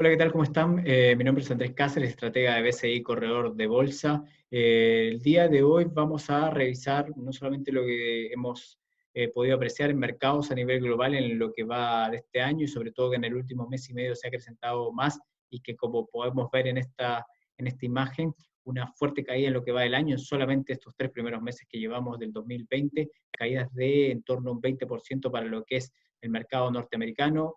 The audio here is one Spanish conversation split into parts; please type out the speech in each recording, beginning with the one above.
Hola, ¿qué tal? ¿Cómo están? Mi nombre es Andrés Cáceres, estratega de BCI, corredor de bolsa. El día de hoy vamos a revisar no solamente lo que hemos podido apreciar en mercados a nivel global en lo que va de este año y sobre todo que en el último mes y medio se ha acrecentado más y que como podemos ver en esta imagen, una fuerte caída en lo que va del año, en solamente estos 3 primeros meses que llevamos del 2020, caídas de en torno a un 20% para lo que es el mercado norteamericano,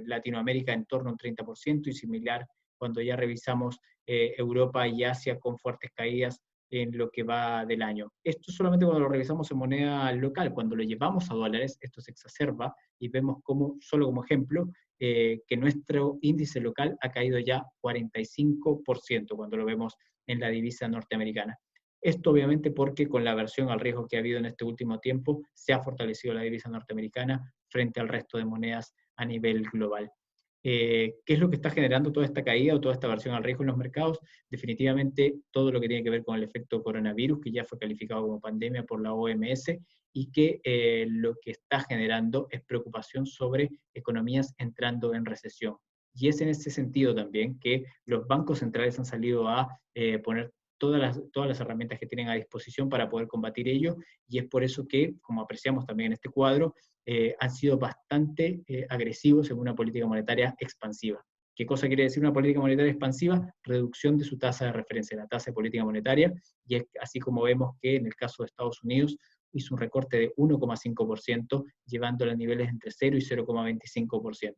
Latinoamérica en torno a un 30% y similar cuando ya revisamos Europa y Asia con fuertes caídas en lo que va del año. Esto solamente cuando lo revisamos en moneda local, cuando lo llevamos a dólares, esto se exacerba y vemos como, solo como ejemplo, que nuestro índice local ha caído ya 45% cuando lo vemos en la divisa norteamericana. Esto obviamente porque con la aversión al riesgo que ha habido en este último tiempo, se ha fortalecido la divisa norteamericana frente al resto de monedas a nivel global. ¿Qué es lo que está generando toda esta caída o toda esta aversión al riesgo en los mercados? Definitivamente todo lo que tiene que ver con el efecto coronavirus, que ya fue calificado como pandemia por la OMS, y que lo que está generando es preocupación sobre economías entrando en recesión. Y es en ese sentido también que los bancos centrales han salido a poner todas las herramientas que tienen a disposición para poder combatir ello, y es por eso que, como apreciamos también en este cuadro, han sido bastante agresivos en una política monetaria expansiva. ¿Qué cosa quiere decir una política monetaria expansiva? Reducción de su tasa de referencia, la tasa de política monetaria, y es así como vemos que en el caso de Estados Unidos hizo un recorte de 1,5%, llevándolo a niveles entre 0 y 0,25%.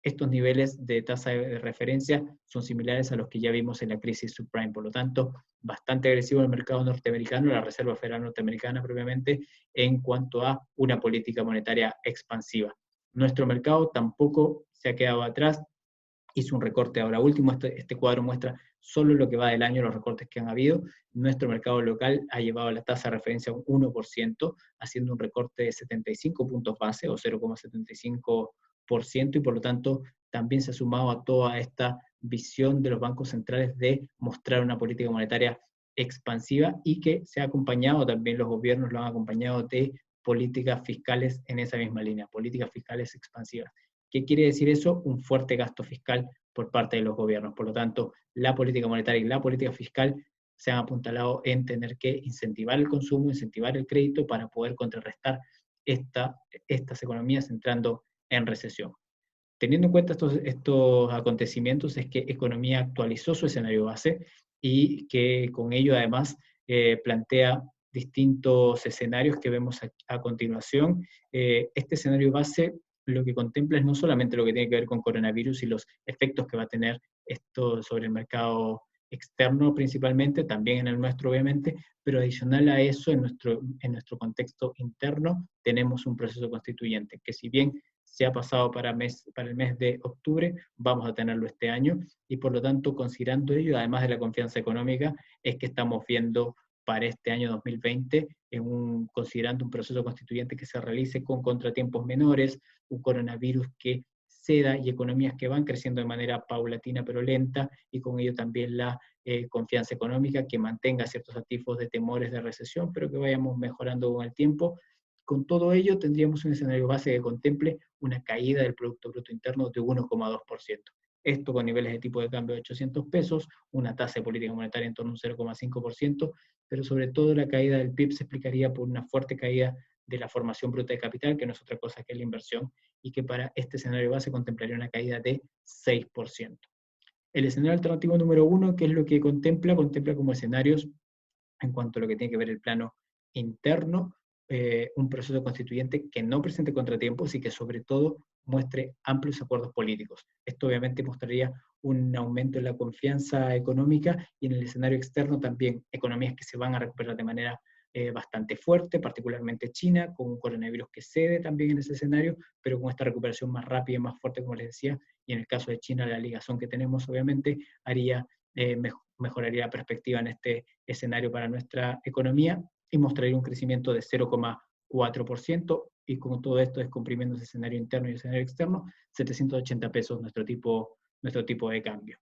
Estos niveles de tasa de referencia son similares a los que ya vimos en la crisis subprime, por lo tanto, bastante agresivo el mercado norteamericano, la Reserva Federal norteamericana propiamente, en cuanto a una política monetaria expansiva. Nuestro mercado tampoco se ha quedado atrás, hizo un recorte ahora último, este cuadro muestra solo lo que va del año, los recortes que han habido. Nuestro mercado local ha llevado la tasa de referencia a un 1%, haciendo un recorte de 75 puntos base o 0,75%, y por lo tanto también se ha sumado a toda esta visión de los bancos centrales de mostrar una política monetaria expansiva y que se ha acompañado, también los gobiernos lo han acompañado de políticas fiscales en esa misma línea, políticas fiscales expansivas. ¿Qué quiere decir eso? Un fuerte gasto fiscal por parte de los gobiernos. Por lo tanto, la política monetaria y la política fiscal se han apuntalado en tener que incentivar el consumo, incentivar el crédito para poder contrarrestar estas economías entrando en recesión. Teniendo en cuenta estos acontecimientos es que Economía actualizó su escenario base y que con ello además plantea distintos escenarios que vemos a continuación. Este escenario base lo que contempla es no solamente lo que tiene que ver con coronavirus y los efectos que va a tener esto sobre el mercado externo principalmente, también en el nuestro obviamente, pero adicional a eso, en nuestro contexto interno, tenemos un proceso constituyente, que si bien se ha pasado para el mes de octubre, vamos a tenerlo este año, y por lo tanto, considerando ello, además de la confianza económica, es que estamos viendo para este año 2020, considerando un proceso constituyente que se realice con contratiempos menores, un coronavirus que ceda y economías que van creciendo de manera paulatina pero lenta, y con ello también la confianza económica que mantenga ciertos atisbos de temores de recesión, pero que vayamos mejorando con el tiempo. Con todo ello, tendríamos un escenario base que contemple una caída del Producto Bruto Interno de 1,2%. Esto con niveles de tipo de cambio de 800 pesos, una tasa de política monetaria en torno a un 0,5%, pero sobre todo la caída del PIB se explicaría por una fuerte caída de la formación bruta de capital, que no es otra cosa que la inversión, y que para este escenario base contemplaría una caída de 6%. El escenario alternativo número 1, ¿qué es lo que contempla? Contempla como escenarios en cuanto a lo que tiene que ver el plano interno, un proceso constituyente que no presente contratiempos y que sobre todo muestre amplios acuerdos políticos. Esto obviamente mostraría un aumento en la confianza económica, y en el escenario externo también economías que se van a recuperar de manera bastante fuerte, particularmente China, con un coronavirus que cede también en ese escenario, pero con esta recuperación más rápida y más fuerte, como les decía, y en el caso de China la ligazón que tenemos obviamente haría mejoraría la perspectiva en este escenario para nuestra economía y mostraría un crecimiento de 0,4%, y con todo esto descomprimiendo ese escenario interno y el escenario externo, 780 pesos nuestro tipo de cambio.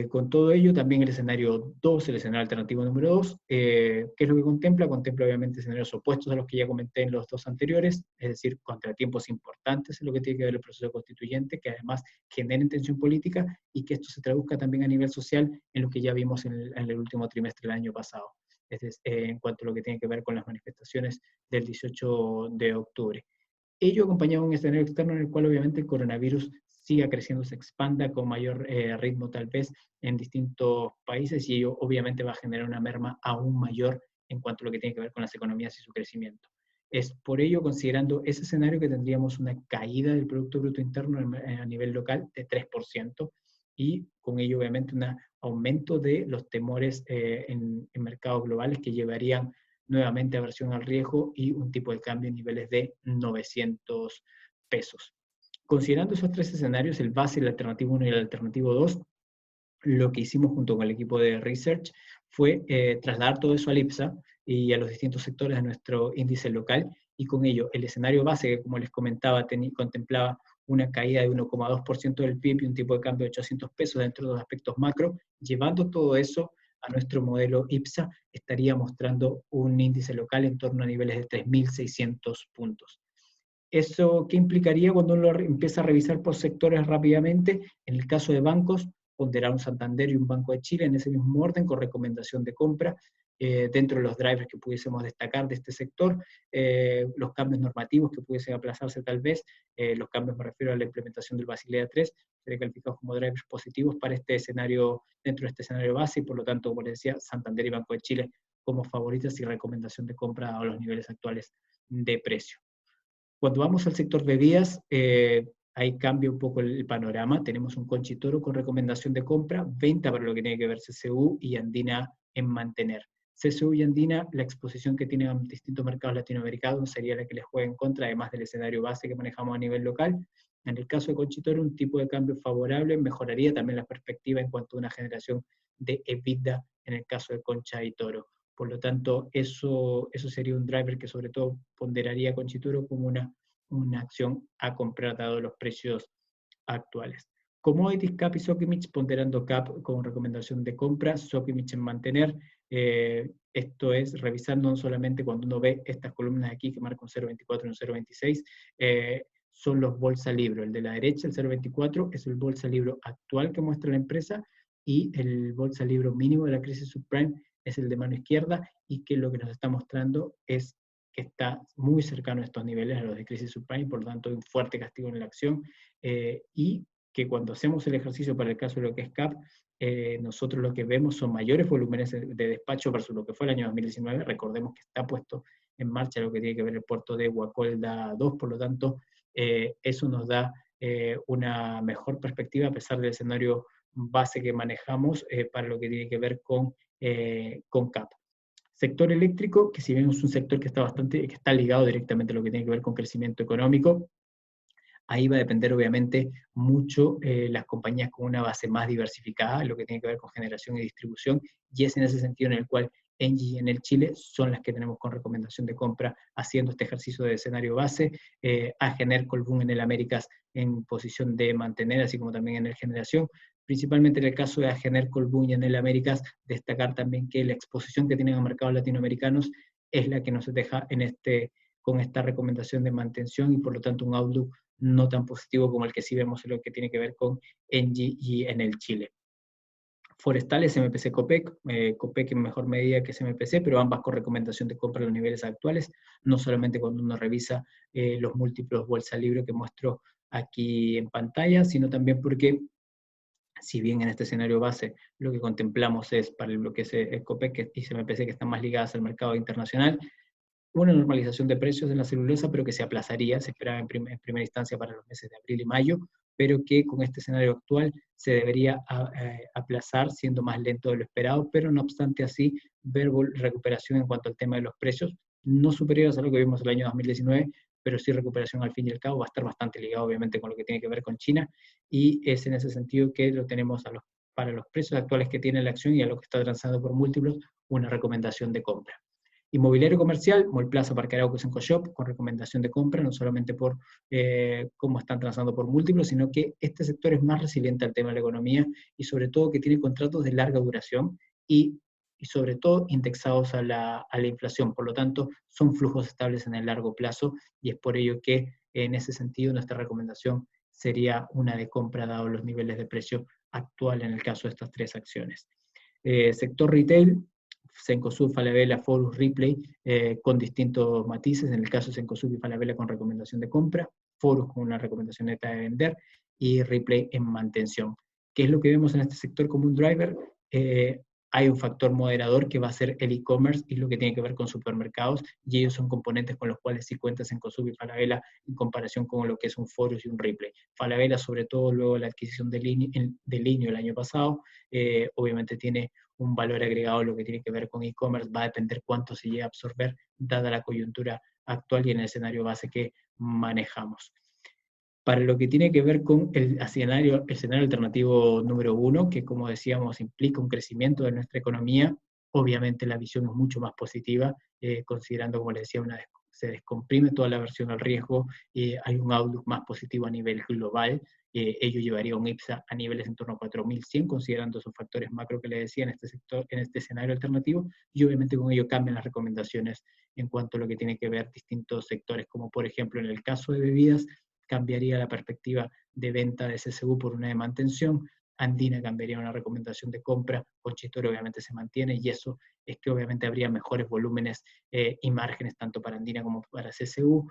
Con todo ello, también el escenario 2, el escenario alternativo número 2, ¿qué es lo que contempla? Contempla obviamente escenarios opuestos a los que ya comenté en los dos anteriores, es decir, contratiempos importantes en lo que tiene que ver el proceso constituyente, que además generen tensión política y que esto se traduzca también a nivel social en lo que ya vimos en el último trimestre del año pasado, es decir, en cuanto a lo que tiene que ver con las manifestaciones del 18 de octubre. Ello acompañado de un escenario externo en el cual obviamente el coronavirus siga creciendo, se expanda con mayor ritmo tal vez en distintos países y ello obviamente va a generar una merma aún mayor en cuanto a lo que tiene que ver con las economías y su crecimiento. Es por ello, considerando ese escenario, que tendríamos una caída del Producto Bruto Interno a nivel local de 3% y con ello obviamente un aumento de los temores en mercados globales que llevarían nuevamente aversión al riesgo y un tipo de cambio en niveles de 900 pesos. Considerando esos tres escenarios, el base, el alternativo 1 y el alternativo 2, lo que hicimos junto con el equipo de research fue trasladar todo eso al IPSA y a los distintos sectores de nuestro índice local, y con ello el escenario base, que como les comentaba, contemplaba una caída de 1,2% del PIB y un tipo de cambio de 800 pesos dentro de los aspectos macro. Llevando todo eso a nuestro modelo IPSA, estaría mostrando un índice local en torno a niveles de 3.600 puntos. ¿Eso qué implicaría cuando uno empieza a revisar por sectores rápidamente? En el caso de bancos, ponderar un Santander y un Banco de Chile en ese mismo orden, con recomendación de compra, dentro de los drivers que pudiésemos destacar de este sector, los cambios normativos que pudiesen aplazarse tal vez, los cambios me refiero a la implementación del Basilea 3, serían calificados como drivers positivos para este escenario, dentro de este escenario base, y por lo tanto, como les decía, Santander y Banco de Chile como favoritas y recomendación de compra a los niveles actuales de precio. Cuando vamos al sector bebidas, ahí cambia un poco el panorama. Tenemos un Conchitoro con recomendación de compra, venta para lo que tiene que ver CCU y Andina en mantener. CCU y Andina, la exposición que tienen a distintos mercados latinoamericanos sería la que les juega en contra, además del escenario base que manejamos a nivel local. En el caso de Conchitoro, un tipo de cambio favorable mejoraría también la perspectiva en cuanto a una generación de EBITDA en el caso de Concha y Toro. Por lo tanto, eso sería un driver que sobre todo ponderaría Conchitoro como una acción a comprar dado los precios actuales. Commodities, CAP y Sokimich, ponderando CAP como recomendación de compra, Sokimich en mantener. Esto es revisando no solamente cuando uno ve estas columnas aquí que marcan un 0.24 y un 0.26, son los bolsa libro. El de la derecha, el 0.24, es el bolsa libro actual que muestra la empresa, y el bolsa libro mínimo de la crisis subprime es el de mano izquierda, y que lo que nos está mostrando es que está muy cercano a estos niveles, a los de crisis subprime, por lo tanto hay un fuerte castigo en la acción, y que cuando hacemos el ejercicio para el caso de lo que es CAP, nosotros lo que vemos son mayores volúmenes de despacho versus lo que fue el año 2019. Recordemos que está puesto en marcha lo que tiene que ver el puerto de Guacolda 2, por lo tanto, eso nos da una mejor perspectiva a pesar del escenario base que manejamos para lo que tiene que ver con CAP. Sector eléctrico, que si bien es un sector que está ligado directamente a lo que tiene que ver con crecimiento económico, ahí va a depender obviamente mucho las compañías con una base más diversificada, lo que tiene que ver con generación y distribución, y es en ese sentido en el cual Engie y Enel Chile son las que tenemos con recomendación de compra haciendo este ejercicio de escenario base, a Gener Colbún en el Américas en posición de mantener, así como también en el Generación. Principalmente en el caso de Agener Colbún y en el Américas, destacar también que la exposición que tienen a mercados latinoamericanos es la que nos deja con esta recomendación de mantención, y por lo tanto un outlook no tan positivo como el que sí vemos en lo que tiene que ver con Engie y Enel Chile. Forestales, MPC Copec, Copec en mejor medida que MPC, pero ambas con recomendación de compra a los niveles actuales, no solamente cuando uno revisa los múltiplos bolsa libre que muestro aquí en pantalla, sino también porque, si bien en este escenario base lo que contemplamos es para lo que es Copec y CMPC, que están más ligadas al mercado internacional, una normalización de precios en la celulosa, pero que se aplazaría, se esperaba en primera instancia para los meses de abril y mayo, pero que con este escenario actual se debería aplazar, siendo más lento de lo esperado, pero no obstante así, ver recuperación en cuanto al tema de los precios, no superiores a lo que vimos el año 2019, pero sí recuperación al fin y al cabo, va a estar bastante ligado obviamente con lo que tiene que ver con China, y es en ese sentido que lo tenemos para los precios actuales que tiene la acción y a lo que está transando por múltiplos, una recomendación de compra. Inmobiliario comercial, Mallplaza, Parque Arauco, Shop, con recomendación de compra, no solamente por cómo están transando por múltiplos, sino que este sector es más resiliente al tema de la economía y sobre todo que tiene contratos de larga duración y sobre todo indexados a la inflación. Por lo tanto, son flujos estables en el largo plazo y es por ello que en ese sentido nuestra recomendación sería una de compra dado los niveles de precio actual en el caso de estas tres acciones. Sector retail, Cencosud, Falabella, Forus, Ripley, con distintos matices. En el caso de Cencosud y Falabella con recomendación de compra, Forus con una recomendación neta de vender y Ripley en mantención. ¿Qué es lo que vemos en este sector como un driver? Hay un factor moderador que va a ser el e-commerce y lo que tiene que ver con supermercados, y ellos son componentes con los cuales sí cuenta Cencosud y Falabella en comparación con lo que es un Forus y un Ripley. Falabella, sobre todo luego de la adquisición de Linio el año pasado, obviamente tiene un valor agregado lo que tiene que ver con e-commerce, va a depender cuánto se llega a absorber dada la coyuntura actual y en el escenario base que manejamos. Para lo que tiene que ver con el escenario alternativo número 1, que como decíamos implica un crecimiento de nuestra economía, obviamente la visión es mucho más positiva, considerando, como les decía, se descomprime toda la aversión al riesgo, hay un outlook más positivo a nivel global, ello llevaría un IPSA a niveles en torno a 4.100, considerando esos factores macro que les decía en este sector, en este escenario alternativo, y obviamente con ello cambian las recomendaciones en cuanto a lo que tiene que ver distintos sectores, como por ejemplo en el caso de bebidas, cambiaría la perspectiva de venta de CSU por una de mantención, Andina cambiaría una recomendación de compra, Conchitoro obviamente se mantiene, y eso es que obviamente habría mejores volúmenes y márgenes tanto para Andina como para CSU,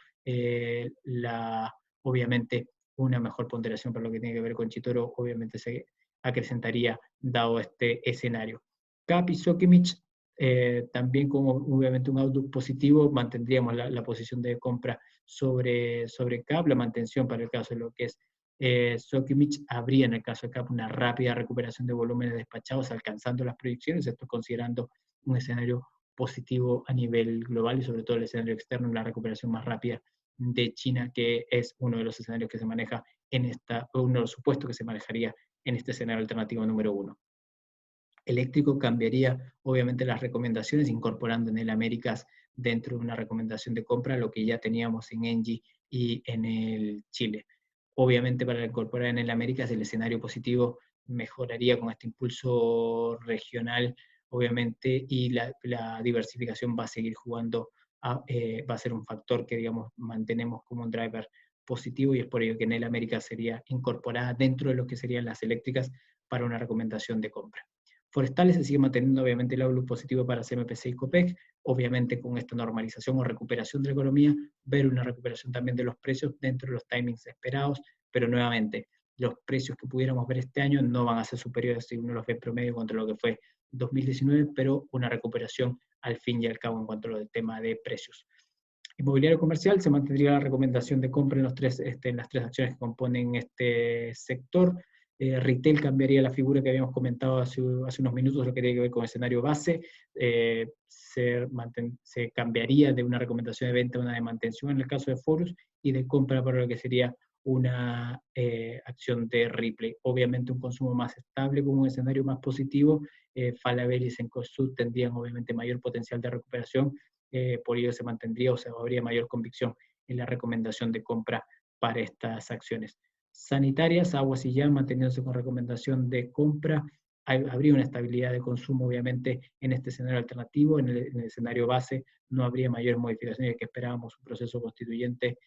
obviamente una mejor ponderación para lo que tiene que ver con Conchitoro obviamente se acrecentaría dado este escenario. CAP y Sokimich, también como obviamente un outlook positivo, mantendríamos la posición de compra sobre CAP, la mantención para el caso de lo que es Sokimich, habría en el caso de CAP una rápida recuperación de volúmenes despachados alcanzando las proyecciones, esto considerando un escenario positivo a nivel global y sobre todo el escenario externo, la recuperación más rápida de China, que es uno de los escenarios que se maneja uno de los supuestos que se manejaría en este escenario alternativo número 1. Eléctrico cambiaría obviamente las recomendaciones, incorporando en el Américas dentro de una recomendación de compra lo que ya teníamos en Engie y en el Chile. Obviamente para incorporar en el Américas el escenario positivo mejoraría con este impulso regional, obviamente, y la diversificación va a seguir jugando, va a ser un factor que, digamos, mantenemos como un driver positivo, y es por ello que en el Américas sería incorporada dentro de lo que serían las eléctricas para una recomendación de compra. Forestales se sigue manteniendo obviamente el outlook positivo para CMPC y COPEC, obviamente con esta normalización o recuperación de la economía, ver una recuperación también de los precios dentro de los timings esperados, pero nuevamente los precios que pudiéramos ver este año no van a ser superiores si uno los ve en promedio contra lo que fue 2019, pero una recuperación al fin y al cabo en cuanto al tema de precios. Inmobiliario comercial, se mantendría la recomendación de compra en las tres acciones que componen este sector. Retail cambiaría la figura que habíamos comentado hace unos minutos, lo que tiene que ver con el escenario base. Se cambiaría de una recomendación de venta a una de mantención en el caso de Forus, y de compra para lo que sería una acción de Ripley. Obviamente un consumo más estable con un escenario más positivo. Falabella y Cencosud tendrían obviamente mayor potencial de recuperación, por ello se mantendría o se habría mayor convicción en la recomendación de compra para estas acciones. Sanitarias, Aguas y Ya, manteniéndose con recomendación de compra, habría una estabilidad de consumo obviamente en este escenario alternativo, en el escenario base no habría mayores modificaciones, que esperábamos un proceso constituyente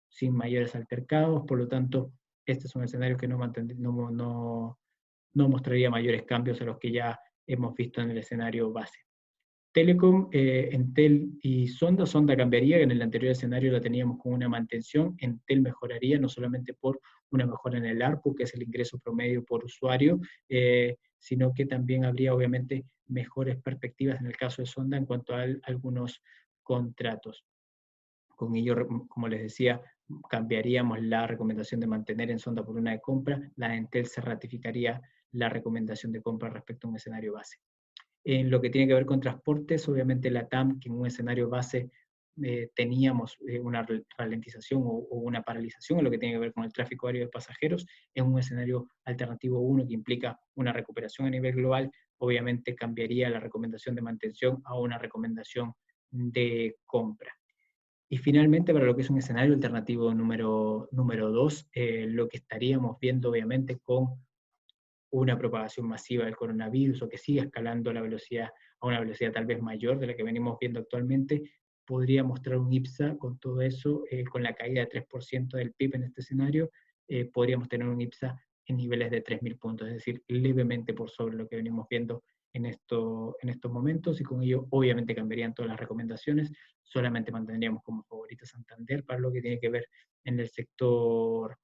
sin mayores altercados, por lo tanto este es un escenario que no mostraría mayores cambios a los que ya hemos visto en el escenario base. Telecom, Entel y Sonda cambiaría, en el anterior escenario la teníamos con una mantención, Entel mejoraría no solamente por una mejora en el ARPU, que es el ingreso promedio por usuario, sino que también habría obviamente mejores perspectivas en el caso de Sonda en cuanto a algunos contratos. Con ello, como les decía, cambiaríamos la recomendación de mantener en Sonda por una de compra, la de Entel se ratificaría la recomendación de compra respecto a un escenario base. En lo que tiene que ver con transportes, obviamente la TAM, que en un escenario base teníamos una ralentización o una paralización en lo que tiene que ver con el tráfico aéreo de pasajeros, en un escenario alternativo 1 que implica una recuperación a nivel global, obviamente cambiaría la recomendación de mantención a una recomendación de compra. Y finalmente, para lo que es un escenario alternativo número 2, lo que estaríamos viendo obviamente con una propagación masiva del coronavirus o que siga escalando la velocidad a una velocidad tal vez mayor de la que venimos viendo actualmente, podría mostrar un IPSA con todo eso, con la caída de 3% del PIB en este escenario, podríamos tener un IPSA en niveles de 3.000 puntos, es decir, levemente por sobre lo que venimos viendo en estos momentos, y con ello obviamente cambiarían todas las recomendaciones, solamente mantendríamos como favorito Santander para lo que tiene que ver en el sector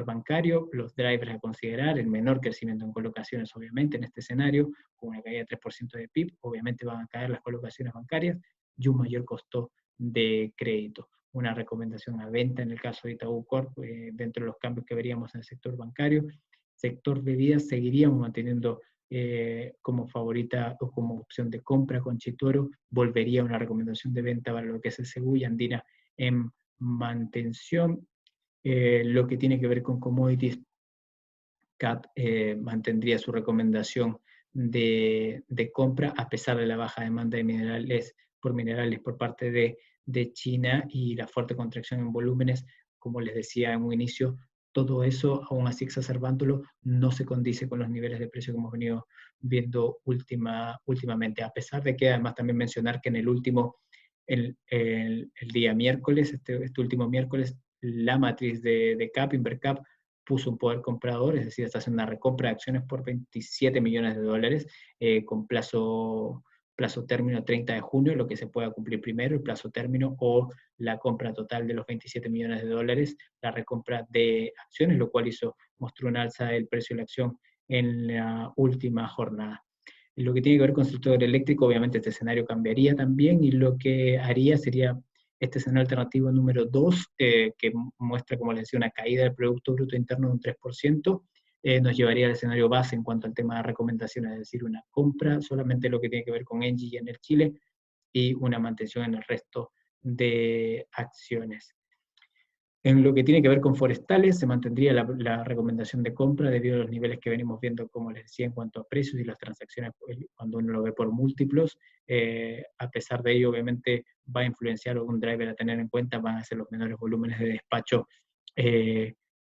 bancario, los drivers a considerar, el menor crecimiento en colocaciones obviamente en este escenario, con una caída de 3% de PIB, obviamente van a caer las colocaciones bancarias y un mayor costo de crédito. Una recomendación a venta en el caso de Itaú Corp, dentro de los cambios que veríamos en el sector bancario. Sector bebidas seguiríamos manteniendo como favorita o como opción de compra con Chitoro, volvería una recomendación de venta para lo que es el Segú y Andina en mantención. Lo que tiene que ver con commodities, CAP mantendría su recomendación de compra a pesar de la baja demanda de minerales por parte de China y la fuerte contracción en volúmenes, como les decía en un inicio, todo eso, aún así exacerbándolo, no se condice con los niveles de precio que hemos venido viendo últimamente, a pesar de que además también mencionar que en el día miércoles, este último miércoles, la matriz de CAP, Invercap, puso un poder comprador, es decir, está haciendo una recompra de acciones por $27 millones, con plazo término 30 de junio, lo que se pueda cumplir primero, el plazo término o la compra total de los $27 millones, la recompra de acciones, lo cual mostró una alza del precio de la acción en la última jornada. Lo que tiene que ver con el sector eléctrico, obviamente este escenario cambiaría también, y lo que haría sería este escenario alternativo número 2, que muestra, como les decía, una caída del Producto Bruto Interno de un 3%, nos llevaría al escenario base en cuanto al tema de recomendaciones, es decir, una compra, solamente lo que tiene que ver con Engie y en el Chile, y una mantención en el resto de acciones. En lo que tiene que ver con forestales, se mantendría la recomendación de compra debido a los niveles que venimos viendo, como les decía, en cuanto a precios y las transacciones, cuando uno lo ve por múltiplos. A pesar de ello, obviamente, va a influenciar un driver a tener en cuenta, van a ser los menores volúmenes de despacho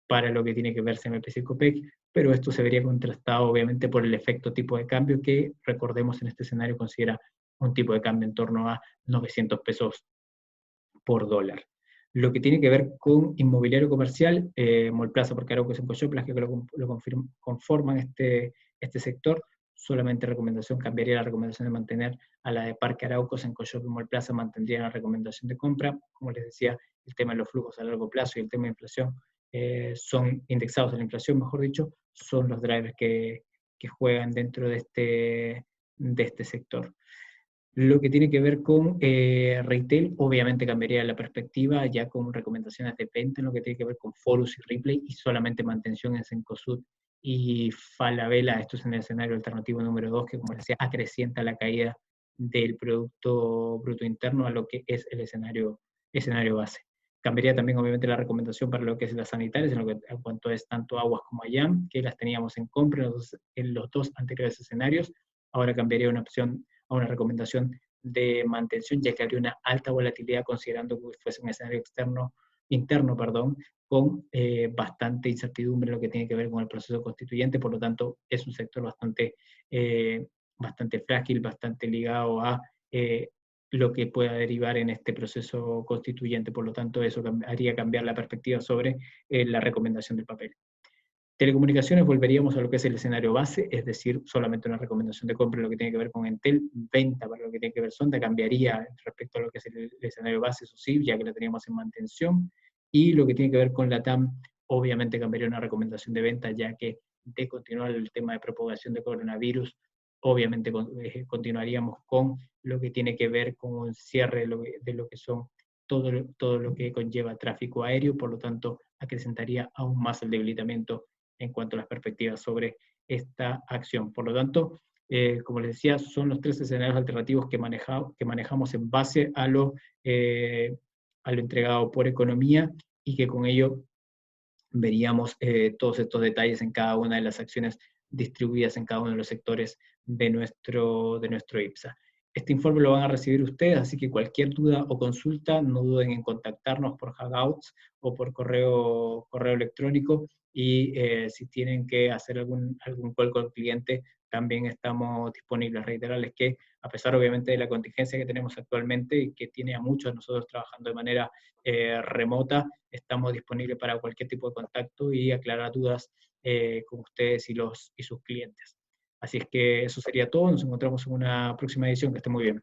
para lo que tiene que ver CMPC y Copec, pero esto se vería contrastado, obviamente, por el efecto tipo de cambio que, recordemos, en este escenario considera un tipo de cambio en torno a 900 pesos por dólar. Lo que tiene que ver con inmobiliario comercial, Mallplaza, Parque Araucos en Coyoplas, que lo conforman este sector, solamente recomendación, cambiaría la recomendación de mantener a la de Parque Araucos en Coyoplas y Mallplaza, mantendría la recomendación de compra. Como les decía, el tema de los flujos a largo plazo y el tema de inflación son indexados a la inflación, mejor dicho, son los drivers que juegan dentro de este sector. Lo que tiene que ver con retail, obviamente cambiaría la perspectiva, ya con recomendaciones de venta en lo que tiene que ver con Forus y Ripley, y solamente mantención en Cencosud y Falabella. Esto es en el escenario alternativo número 2, que como les decía, acrecienta la caída del Producto Bruto Interno a lo que es el escenario base. Cambiaría también obviamente la recomendación para lo que es las sanitarias, en cuanto es tanto Aguas como Ayam, que las teníamos en compra en los dos anteriores escenarios. Ahora cambiaría una opción a una recomendación de mantención, ya que habría una alta volatilidad considerando que fuese un escenario interno, con bastante incertidumbre en lo que tiene que ver con el proceso constituyente. Por lo tanto, es un sector bastante frágil, bastante ligado a lo que pueda derivar en este proceso constituyente. Por lo tanto, eso haría cambiar la perspectiva sobre la recomendación del papel. Telecomunicaciones, volveríamos a lo que es el escenario base, es decir, solamente una recomendación de compra en lo que tiene que ver con Entel, venta para lo que tiene que ver Sonda, cambiaría respecto a lo que es el escenario base, eso sí, ya que la teníamos en mantención, y lo que tiene que ver con la TAM, obviamente cambiaría una recomendación de venta, ya que de continuar el tema de propagación de coronavirus, obviamente continuaríamos con lo que tiene que ver con un cierre de lo que son todo lo que conlleva tráfico aéreo, por lo tanto, acrecentaría aún más el debilitamiento en cuanto a las perspectivas sobre esta acción. Por lo tanto, como les decía, son los tres escenarios alternativos que manejamos en base a lo entregado por economía, y que con ello veríamos todos estos detalles en cada una de las acciones distribuidas en cada uno de los sectores de nuestro IPSA. Este informe lo van a recibir ustedes, así que cualquier duda o consulta, no duden en contactarnos por Hangouts o por correo electrónico, y si tienen que hacer algún call con el cliente, también estamos disponibles. Reiterarles que, a pesar obviamente de la contingencia que tenemos actualmente y que tiene a muchos de nosotros trabajando de manera remota, estamos disponibles para cualquier tipo de contacto y aclarar dudas con ustedes y sus clientes. Así es que eso sería todo, nos encontramos en una próxima edición, que esté muy bien.